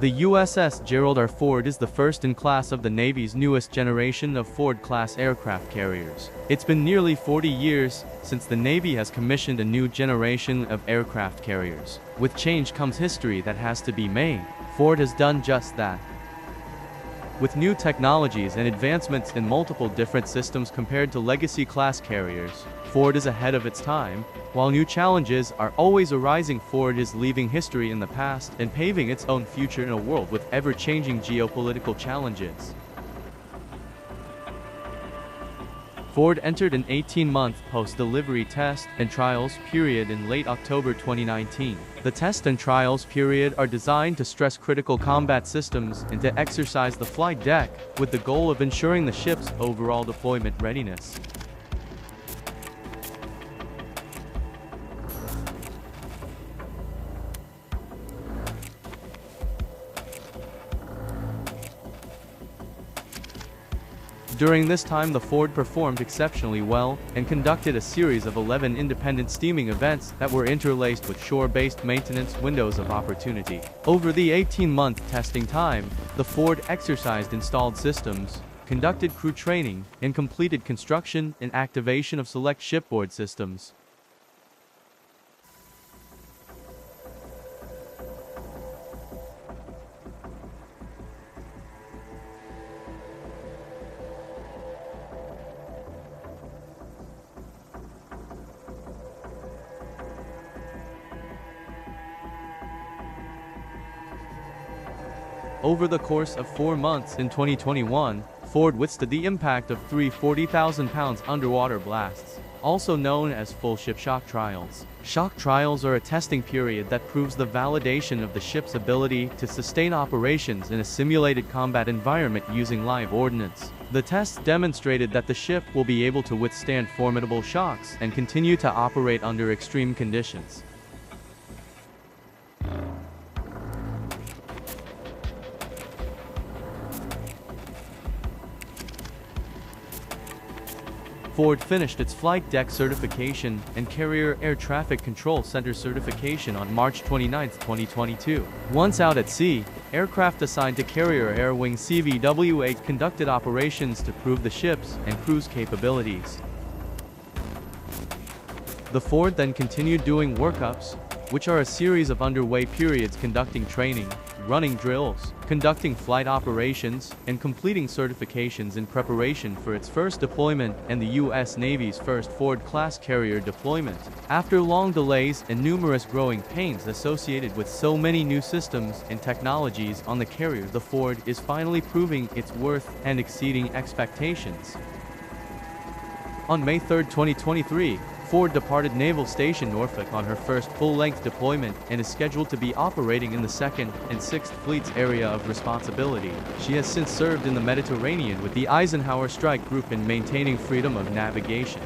The USS Gerald R. Ford is the first in class of the Navy's newest generation of Ford-class aircraft carriers. It's been nearly 40 years since the Navy has commissioned a new generation of aircraft carriers. With change comes history that has to be made. Ford has done just that. With new technologies and advancements in multiple different systems compared to legacy class carriers, Ford is ahead of its time. While new challenges are always arising, Ford is leaving history in the past and paving its own future in a world with ever-changing geopolitical challenges. Ford entered an 18-month post-delivery test and trials period in late October 2019. The test and trials period are designed to stress critical combat systems and to exercise the flight deck, with the goal of ensuring the ship's overall deployment readiness. During this time, the Ford performed exceptionally well and conducted a series of 11 independent steaming events that were interlaced with shore-based maintenance windows of opportunity. Over the 18-month testing time, the Ford exercised installed systems, conducted crew training, and completed construction and activation of select shipboard systems. Over the course of 4 months in 2021, Ford withstood the impact of 3 40,000-pound underwater blasts, also known as full ship shock trials. Shock trials are a testing period that proves the validation of the ship's ability to sustain operations in a simulated combat environment using live ordnance. The tests demonstrated that the ship will be able to withstand formidable shocks and continue to operate under extreme conditions. Ford finished its flight deck certification and carrier air traffic control center certification on March 29, 2022. Once out at sea, aircraft assigned to carrier air wing CV-78 conducted operations to prove the ship's and crew's capabilities. The Ford then continued doing workups, which are a series of underway periods conducting training, running drills, conducting flight operations, and completing certifications in preparation for its first deployment and the U.S. Navy's first Ford-class carrier deployment. After long delays and numerous growing pains associated with so many new systems and technologies on the carrier, the Ford is finally proving its worth and exceeding expectations. On May 3, 2023, Ford departed Naval Station Norfolk on her first full-length deployment and is scheduled to be operating in the 2nd and 6th Fleet's area of responsibility. She has since served in the Mediterranean with the Eisenhower Strike Group in maintaining freedom of navigation.